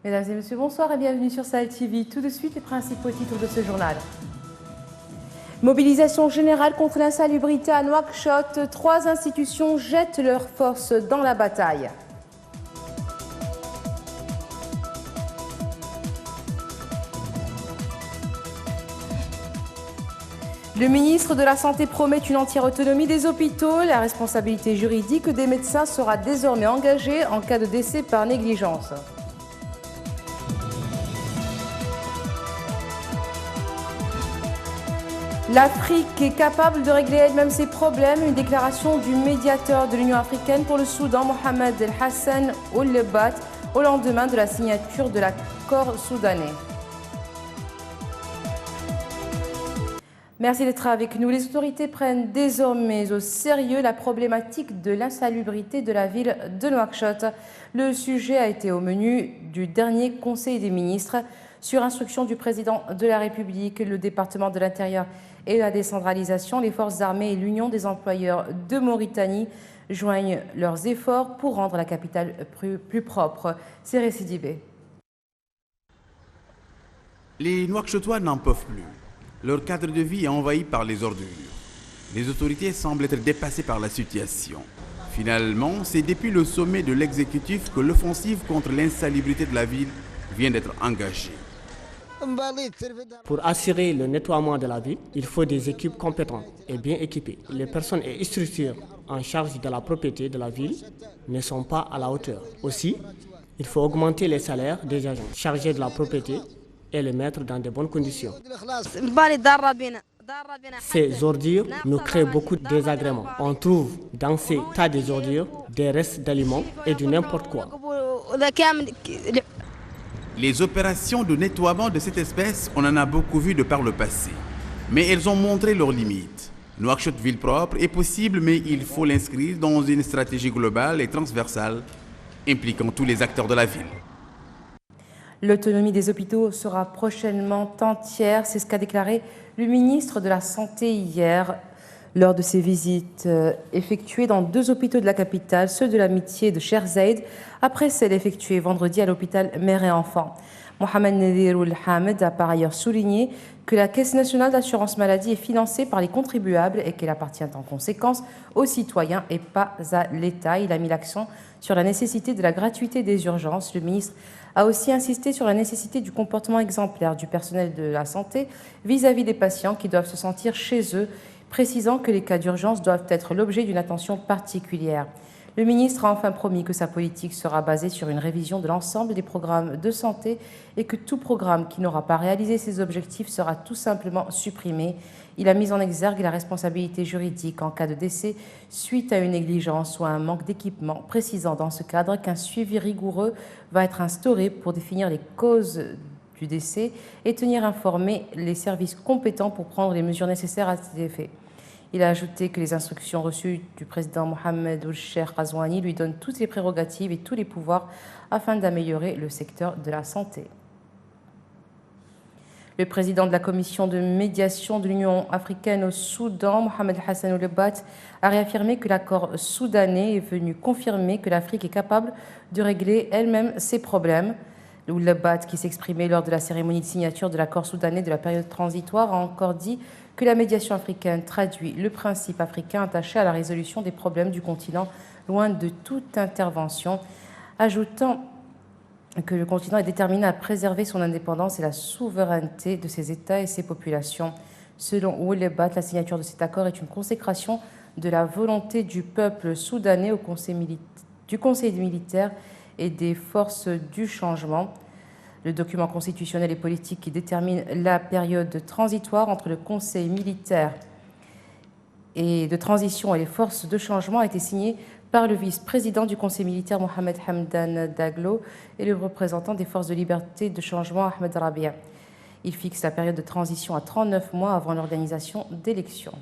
Mesdames et messieurs, bonsoir et bienvenue sur Sahel TV. Tout de suite, les principaux titres de ce journal. Mobilisation générale contre l'insalubrité à Nouakchott. 3 institutions jettent leurs forces dans la bataille. Le ministre de la Santé promet une entière autonomie des hôpitaux. La responsabilité juridique des médecins sera désormais engagée en cas de décès par négligence. L'Afrique est capable de régler elle-même ses problèmes. Une déclaration du médiateur de l'Union africaine pour le Soudan, Mohamed El Hassan Ould-Lebat, au lendemain de la signature de l'accord soudanais. Merci d'être avec nous. Les autorités prennent désormais au sérieux la problématique de l'insalubrité de la ville de Nouakchott. Le sujet a été au menu du dernier Conseil des ministres. Sur instruction du président de la République, le département de l'Intérieur et la décentralisation, les forces armées et l'Union des employeurs de Mauritanie joignent leurs efforts pour rendre la capitale plus propre. C'est Récidibé. Les Nouakchottois n'en peuvent plus. Leur cadre de vie est envahi par les ordures. Les autorités semblent être dépassées par la situation. Finalement, c'est depuis le sommet de l'exécutif que l'offensive contre l'insalubrité de la ville vient d'être engagée. Pour assurer le nettoiement de la ville, il faut des équipes compétentes et bien équipées. Les personnes et structures en charge de la propriété de la ville ne sont pas à la hauteur. Aussi, il faut augmenter les salaires des agents chargés de la propriété et les mettre dans de bonnes conditions. Ces ordures nous créent beaucoup de désagréments. On trouve dans ces tas de ordures des restes d'aliments et du n'importe quoi. Les opérations de nettoiement de cette espèce, on en a beaucoup vu de par le passé. Mais elles ont montré leurs limites. Nouakchott ville propre est possible, mais il faut l'inscrire dans une stratégie globale et transversale impliquant tous les acteurs de la ville. L'autonomie des hôpitaux sera prochainement entière, c'est ce qu'a déclaré le ministre de la Santé hier lors de ses visites effectuées dans 2 hôpitaux de la capitale, ceux de l'Amitié de Cheikh après celle effectuée vendredi à l'hôpital Mère et Enfants. Mohamed Nadir Ould-Hamed a par ailleurs souligné que la Caisse nationale d'assurance maladie est financée par les contribuables et qu'elle appartient en conséquence aux citoyens et pas à l'État. Il a mis l'accent sur la nécessité de la gratuité des urgences. Le ministre a aussi insisté sur la nécessité du comportement exemplaire du personnel de la santé vis-à-vis des patients qui doivent se sentir chez eux, précisant que les cas d'urgence doivent être l'objet d'une attention particulière. Le ministre a enfin promis que sa politique sera basée sur une révision de l'ensemble des programmes de santé et que tout programme qui n'aura pas réalisé ses objectifs sera tout simplement supprimé. Il a mis en exergue la responsabilité juridique en cas de décès suite à une négligence ou à un manque d'équipement, précisant dans ce cadre qu'un suivi rigoureux va être instauré pour définir les causes du décès et tenir informés les services compétents pour prendre les mesures nécessaires à cet effet. Il a ajouté que les instructions reçues du président Mohamed Ould-Cheikh Ghazouani lui donnent toutes les prérogatives et tous les pouvoirs afin d'améliorer le secteur de la santé. Le président de la commission de médiation de l'Union africaine au Soudan, Mohamed Hassan Ould-Lebat, a réaffirmé que l'accord soudanais est venu confirmer que l'Afrique est capable de régler elle-même ses problèmes. Ould-Lebat, qui s'exprimait lors de la cérémonie de signature de l'accord soudanais de la période transitoire, a encore dit que la médiation africaine traduit le principe africain attaché à la résolution des problèmes du continent, loin de toute intervention, ajoutant que le continent est déterminé à préserver son indépendance et la souveraineté de ses États et ses populations. Selon Ould-Lebat, la signature de cet accord est une consécration de la volonté du peuple soudanais du Conseil militaire et des forces du changement. Le document constitutionnel et politique qui détermine la période transitoire entre le Conseil militaire et de transition et les forces de changement a été signé par le vice-président du Conseil militaire Mohamed Hamdan Daglo et le représentant des forces de liberté de changement Ahmed Rabia. Il fixe la période de transition à 39 mois avant l'organisation d'élections.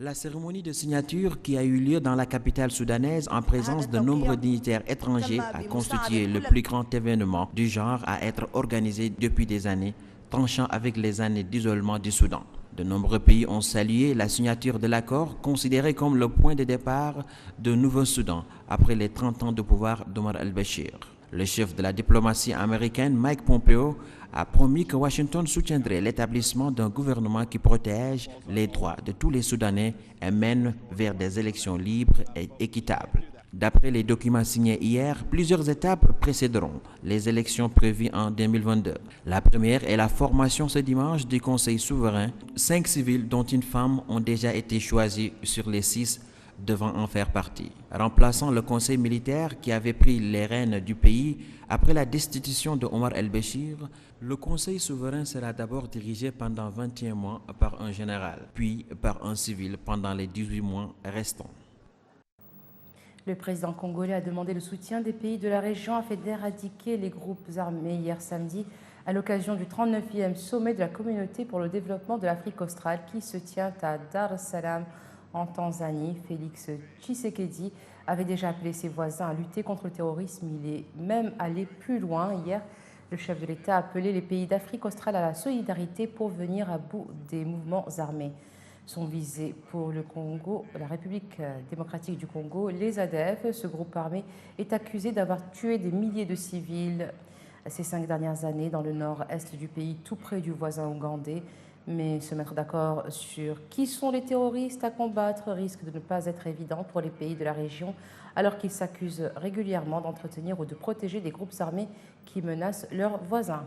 La cérémonie de signature qui a eu lieu dans la capitale soudanaise en présence de nombreux dignitaires étrangers a constitué le plus grand événement du genre à être organisé depuis des années, tranchant avec les années d'isolement du Soudan. De nombreux pays ont salué la signature de l'accord, considéré comme le point de départ de Nouveau-Soudan après les 30 ans de pouvoir d'Omar al-Béchir. Le chef de la diplomatie américaine, Mike Pompeo, a promis que Washington soutiendrait l'établissement d'un gouvernement qui protège les droits de tous les Soudanais et mène vers des élections libres et équitables. D'après les documents signés hier, plusieurs étapes précéderont les élections prévues en 2022. La première est la formation ce dimanche du Conseil souverain. 5 civils, dont une femme, ont déjà été choisis sur les 6 devant en faire partie. Remplaçant le conseil militaire qui avait pris les rênes du pays après la destitution de Omar el-Béchir, le conseil souverain sera d'abord dirigé pendant 21 mois par un général, puis par un civil pendant les 18 mois restants. Le président congolais a demandé le soutien des pays de la région afin d'éradiquer les groupes armés hier samedi à l'occasion du 39e sommet de la communauté pour le développement de l'Afrique australe qui se tient à Dar es Salaam en Tanzanie. Félix Tshisekedi avait déjà appelé ses voisins à lutter contre le terrorisme. Il est même allé plus loin. Hier, le chef de l'État a appelé les pays d'Afrique australe à la solidarité pour venir à bout des mouvements armés. Sont visés pour le Congo, la République démocratique du Congo, les ADF. Ce groupe armé est accusé d'avoir tué des milliers de civils ces 5 dernières années dans le nord-est du pays, tout près du voisin ougandais. Mais se mettre d'accord sur qui sont les terroristes à combattre risque de ne pas être évident pour les pays de la région, alors qu'ils s'accusent régulièrement d'entretenir ou de protéger des groupes armés qui menacent leurs voisins.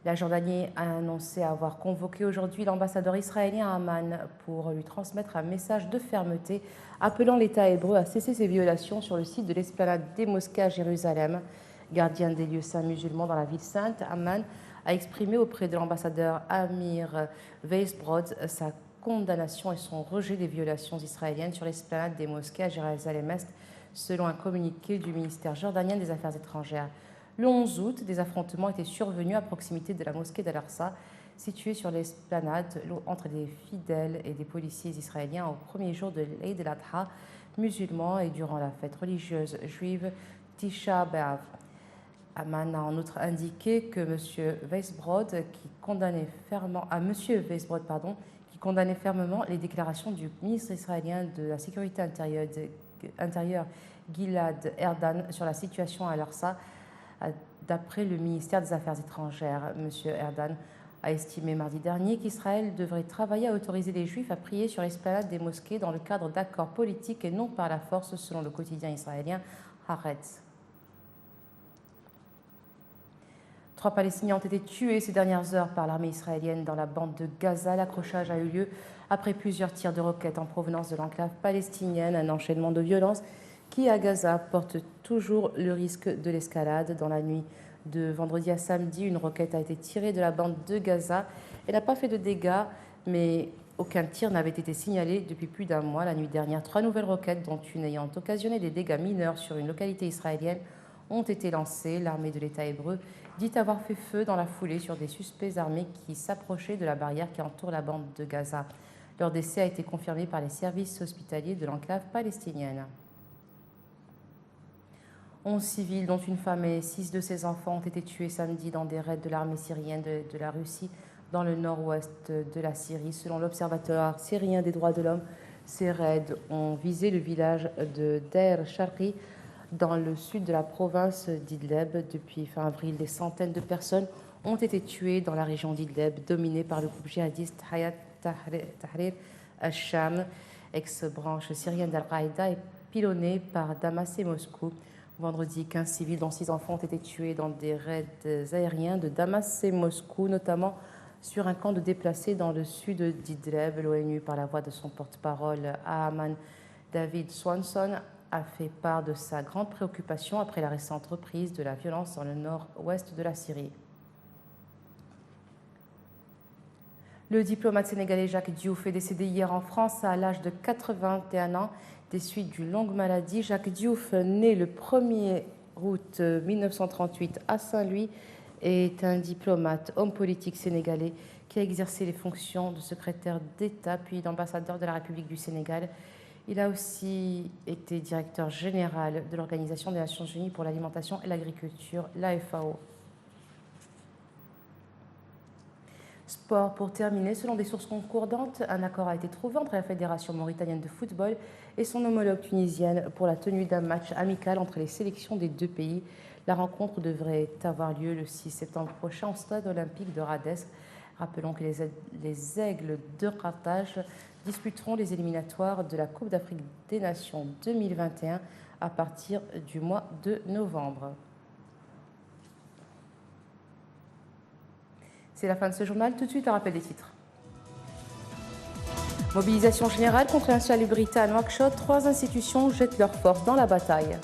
La Jordanie a annoncé avoir convoqué aujourd'hui l'ambassadeur israélien à Amman pour lui transmettre un message de fermeté appelant l'État hébreu à cesser ses violations sur le site de l'esplanade des mosquées à Jérusalem. Gardien des lieux saints musulmans dans la ville sainte, Amman a exprimé auprès de l'ambassadeur Amir Weisbrod sa condamnation et son rejet des violations israéliennes sur l'esplanade des mosquées à Jérusalem-Est, selon un communiqué du ministère jordanien des Affaires étrangères. Le 11 août, des affrontements étaient survenus à proximité de la mosquée d'Al-Aqsa, située sur l'esplanade entre des fidèles et des policiers israéliens au premier jour de l'Eid al-Adha musulman et durant la fête religieuse juive Tisha B'Av. Amman a en outre indiqué que M. Weisbrod, qui condamnait fermement les déclarations du ministre israélien de la Sécurité intérieure Gilad Erdan sur la situation à Al-Aqsa. D'après le ministère des Affaires étrangères, M. Erdan a estimé mardi dernier qu'Israël devrait travailler à autoriser les Juifs à prier sur l'esplanade des mosquées dans le cadre d'accords politiques et non par la force, selon le quotidien israélien Haaretz. 3 Palestiniens ont été tués ces dernières heures par l'armée israélienne dans la bande de Gaza. L'accrochage a eu lieu après plusieurs tirs de roquettes en provenance de l'enclave palestinienne, un enchaînement de violences qui, à Gaza, porte toujours le risque de l'escalade. Dans la nuit de vendredi à samedi, une roquette a été tirée de la bande de Gaza. Elle n'a pas fait de dégâts, mais aucun tir n'avait été signalé depuis plus d'un mois. La nuit dernière, 3 nouvelles roquettes, dont une ayant occasionné des dégâts mineurs sur une localité israélienne, ont été lancées. L'armée de l'État hébreu dit avoir fait feu dans la foulée sur des suspects armés qui s'approchaient de la barrière qui entoure la bande de Gaza. Leur décès a été confirmé par les services hospitaliers de l'enclave palestinienne. 11 civils, dont une femme et 6 de ses enfants, ont été tués samedi dans des raids de l'armée syrienne de la Russie dans le nord-ouest de la Syrie. Selon l'Observatoire syrien des droits de l'homme, ces raids ont visé le village de Deir Sharqi dans le sud de la province d'Idleb. Depuis fin avril, des centaines de personnes ont été tuées dans la région d'Idleb, dominée par le groupe djihadiste Hayat Tahrir al-Sham, ex-branche syrienne d'Al-Qaïda et pilonnée par Damas et Moscou. Vendredi, 15 civils, dont 6 enfants, ont été tués dans des raids aériens de Damas et Moscou, notamment sur un camp de déplacés dans le sud d'Idleb. L'ONU, par la voix de son porte-parole à Amman, David Swanson, a fait part de sa grande préoccupation après la récente reprise de la violence dans le nord-ouest de la Syrie. Le diplomate sénégalais Jacques Diouf est décédé hier en France à l'âge de 81 ans des suites d'une longue maladie. Jacques Diouf, né le 1er août 1938 à Saint-Louis, est un diplomate, homme politique sénégalais qui a exercé les fonctions de secrétaire d'État puis d'ambassadeur de la République du Sénégal. Il a aussi été directeur général de l'Organisation des Nations Unies pour l'alimentation et l'agriculture, la FAO. Sport pour terminer, selon des sources concordantes, un accord a été trouvé entre la Fédération mauritanienne de football et son homologue tunisienne pour la tenue d'un match amical entre les sélections des deux pays. La rencontre devrait avoir lieu le 6 septembre prochain au stade olympique de Rades. Rappelons que les Aigles de Carthage disputeront les éliminatoires de la Coupe d'Afrique des Nations 2021 à partir du mois de novembre. C'est la fin de ce journal. Tout de suite, un rappel des titres. Mobilisation générale contre l'insalubrité à Nouakchott. 3 institutions jettent leurs forces dans la bataille.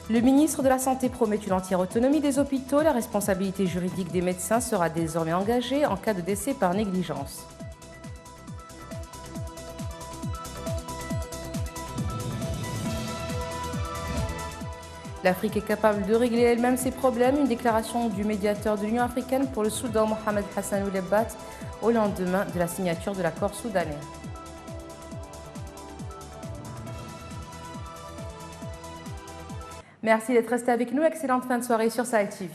Le ministre de la Santé promet une entière autonomie des hôpitaux. La responsabilité juridique des médecins sera désormais engagée en cas de décès par négligence. L'Afrique est capable de régler elle-même ses problèmes. Une déclaration du médiateur de l'Union africaine pour le Soudan, Mohamed Hassan Oulebbat, au lendemain de la signature de l'accord soudanais. Merci d'être resté avec nous. Excellente fin de soirée sur Sahel TV.